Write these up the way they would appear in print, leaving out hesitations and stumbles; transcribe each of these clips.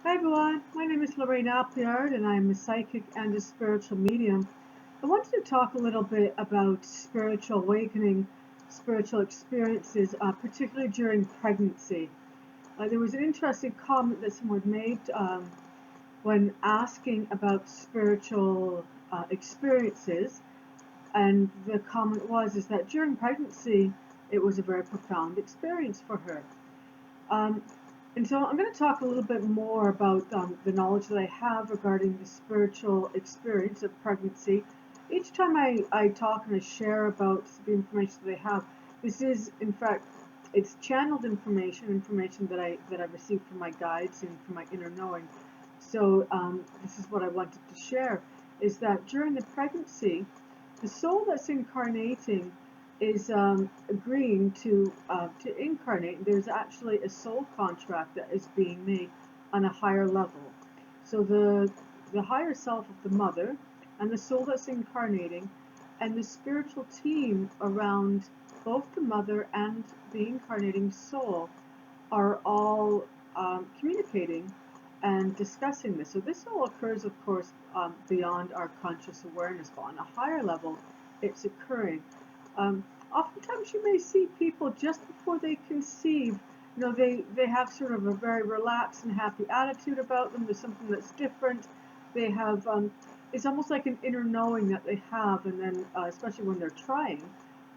Hi everyone, my name is Lorraine and I'm a psychic and a spiritual medium. I wanted to talk a little bit about spiritual awakening, spiritual experiences, particularly during pregnancy. There was an interesting comment that someone made when asking about spiritual experiences, and the comment is that during pregnancy it was a very profound experience for her. Um, and so I'm going to talk a little bit more about the knowledge that I have regarding the spiritual experience of pregnancy. Each time I talk and I share about the information that I have, this is, in fact, it's channeled information that I received from my guides and from my inner knowing. So this is what I wanted to share, is that during the pregnancy, the soul that's incarnating is agreeing to incarnate. There's actually a soul contract that is being made on a higher level. So the higher self of the mother and the soul that's incarnating and the spiritual team around both the mother and the incarnating soul are all communicating and discussing this. So this all occurs, of course, beyond our conscious awareness, but on a higher level, it's occurring. Oftentimes you may see people just before they conceive, they have sort of a very relaxed and happy attitude about them. There's something that's different. They have, it's almost like an inner knowing that they have, and then especially when they're trying,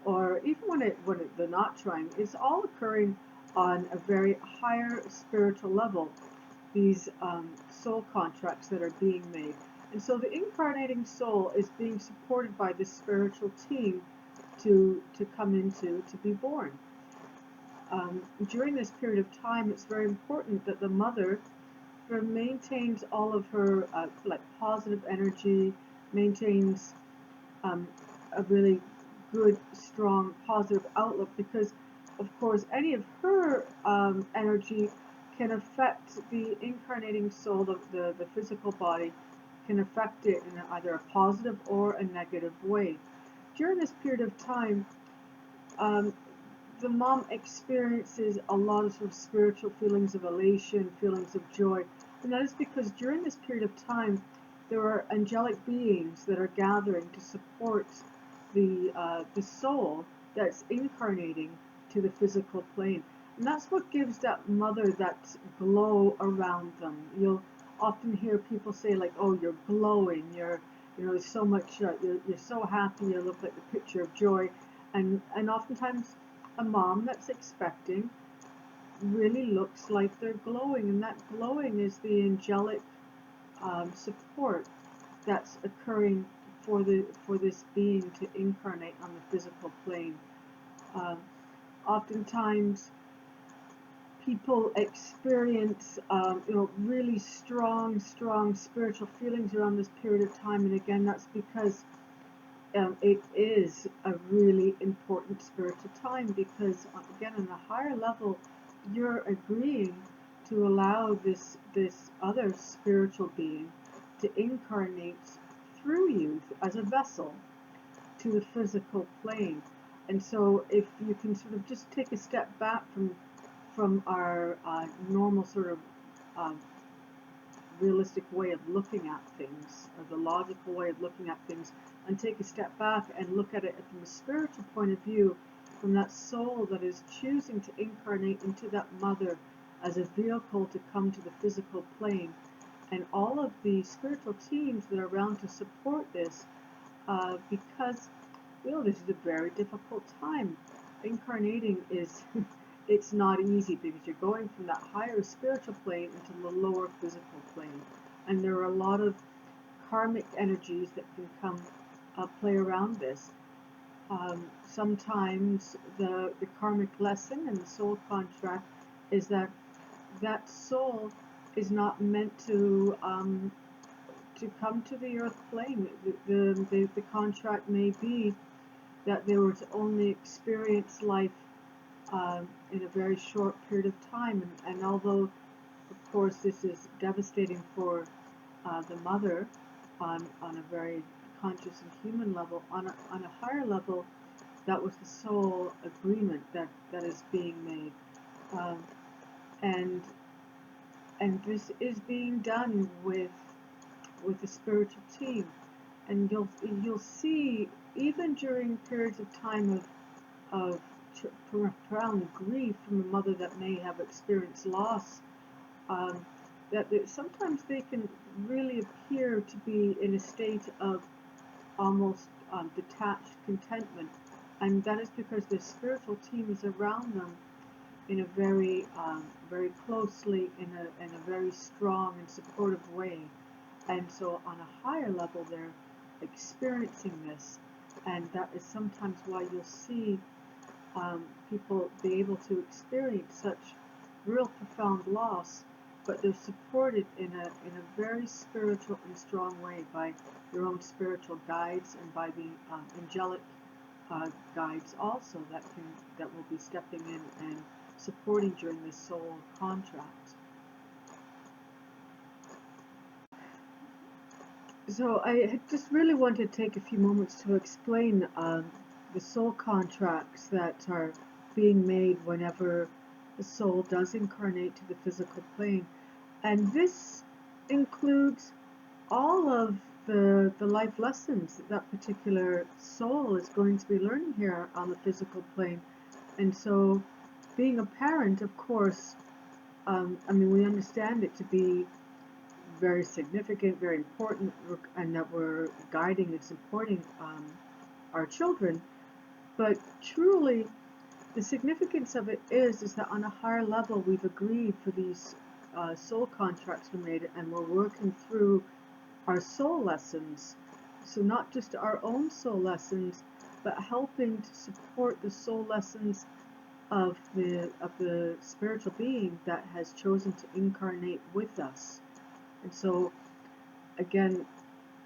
or even when they're not trying, it's all occurring on a very higher spiritual level, these soul contracts that are being made. And so the incarnating soul is being supported by this spiritual team to come into, to be born. During this period of time, it's very important that the mother maintains all of her like positive energy, maintains a really good, strong, positive outlook, because of course any of her energy can affect the incarnating soul, the physical body, can affect it in either a positive or a negative way. During this period of time, um, the mom experiences a lot of sort of spiritual feelings of elation, feelings of joy, and that is because during this period of time, there are angelic beings that are gathering to support the soul that's incarnating to the physical plane, and that's what gives that mother that glow around them. You'll often hear people say like, "Oh, you're glowing. There's so much. You're so happy. You look like the picture of joy," and oftentimes a mom that's expecting really looks like they're glowing, and that glowing is the angelic support that's occurring for this being to incarnate on the physical plane. Um, Oftentimes, people experience really strong spiritual feelings around this period of time, and again, that's because it is a really important spiritual time, because again, on a higher level, you're agreeing to allow this other spiritual being to incarnate through you as a vessel to the physical plane. And so if you can sort of just take a step back from our normal sort of uh, realistic way of looking at things, or the logical way of looking at things, and take a step back and look at it from a spiritual point of view, from that soul that is choosing to incarnate into that mother as a vehicle to come to the physical plane, and all of the spiritual teams that are around to support this, because this is a very difficult time. Incarnating is it's not easy, because you're going from that higher spiritual plane into the lower physical plane, and there are a lot of karmic energies that can come play around this. Sometimes the karmic lesson and the soul contract is that that soul is not meant to come to the earth plane. The contract may be that they were to only experience life in a very short period of time. And although, of course, this is devastating for the mother on a very conscious and human level, on a higher level, that was the soul agreement that is being made. And And this is being done with the spiritual team. And you'll see, even during periods of time of profound grief from a mother that may have experienced loss, um, that sometimes they can really appear to be in a state of almost detached contentment, and that is because the spiritual team is around them in a very closely, in a very strong and supportive way. And so on a higher level, they're experiencing this, and that is sometimes why you'll see people be able to experience such real profound loss, but they're supported in a very spiritual and strong way by their own spiritual guides and by the angelic guides also that will be stepping in and supporting during this soul contract. So I just really want to take a few moments to explain the soul contracts that are being made whenever the soul does incarnate to the physical plane. And this includes all of the life lessons that that particular soul is going to be learning here on the physical plane. And so being a parent, of course, I mean, we understand it to be very significant, very important, and that we're guiding and supporting our children. But truly, the significance of it is that on a higher level, we've agreed for these soul contracts we made, and we're working through our soul lessons. So not just our own soul lessons, but helping to support the soul lessons of the spiritual being that has chosen to incarnate with us. And so, again,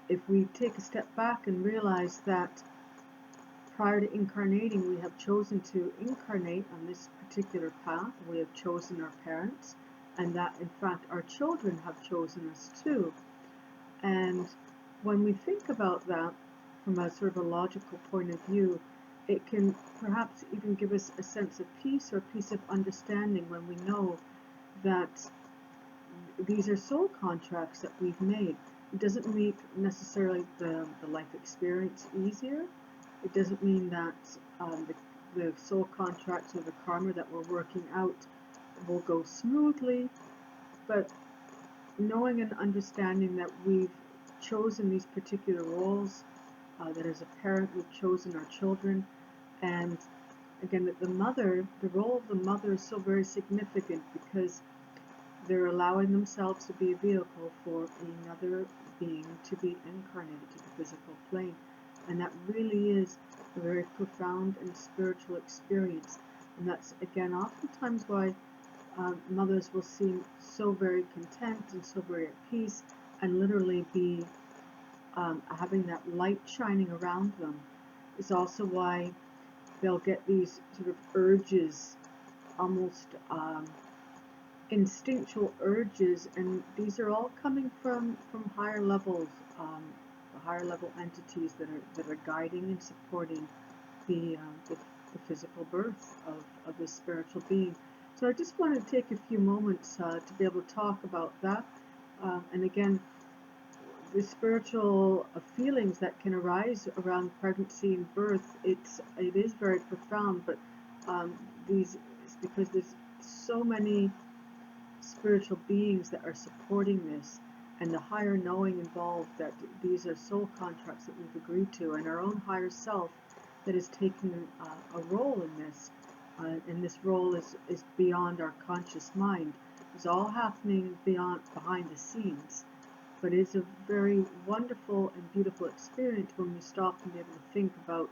if we take a step back and realize that prior to incarnating, we have chosen to incarnate on this particular path, we have chosen our parents, and that in fact our children have chosen us too. And when we think about that from a sort of a logical point of view, it can perhaps even give us a sense of peace or a piece of understanding when we know that these are soul contracts that we've made. It doesn't make necessarily the life experience easier. It doesn't mean that the soul contracts or the karma that we're working out will go smoothly, but knowing and understanding that we've chosen these particular roles, that as a parent we've chosen our children, and again that the role of the mother is so very significant because they're allowing themselves to be a vehicle for another being to be incarnated to the physical plane. And that really is a very profound and spiritual experience. And that's, again, oftentimes why mothers will seem so very content and so very at peace and literally be having that light shining around them. Is also why they'll get these sort of urges, almost instinctual urges, and these are all coming from higher levels, higher level entities that are guiding and supporting the physical birth of the spiritual being. So I just want to take a few moments to be able to talk about that, and again, the spiritual feelings that can arise around pregnancy and birth. It is very profound, but these it's because there's so many spiritual beings that are supporting this, and the higher knowing involved that these are soul contracts that we've agreed to, and our own higher self that is taking a role in this. And this role is beyond our conscious mind. It's all happening behind the scenes. But it's a very wonderful and beautiful experience when we stop and be able to think about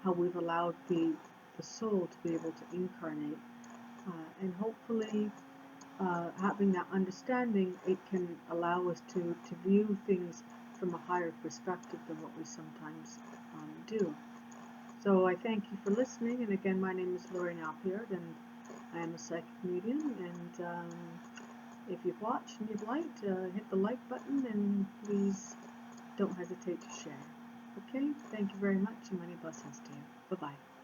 how we've allowed the soul to be able to incarnate. And hopefully having that understanding, it can allow us to view things from a higher perspective than what we sometimes do. So I thank you for listening, and again, my name is Lorraine, and I am a psychic medium, and if you've watched and you've liked, hit the like button, and please don't hesitate to share. Okay, thank you very much, and many blessings to you. Bye-bye.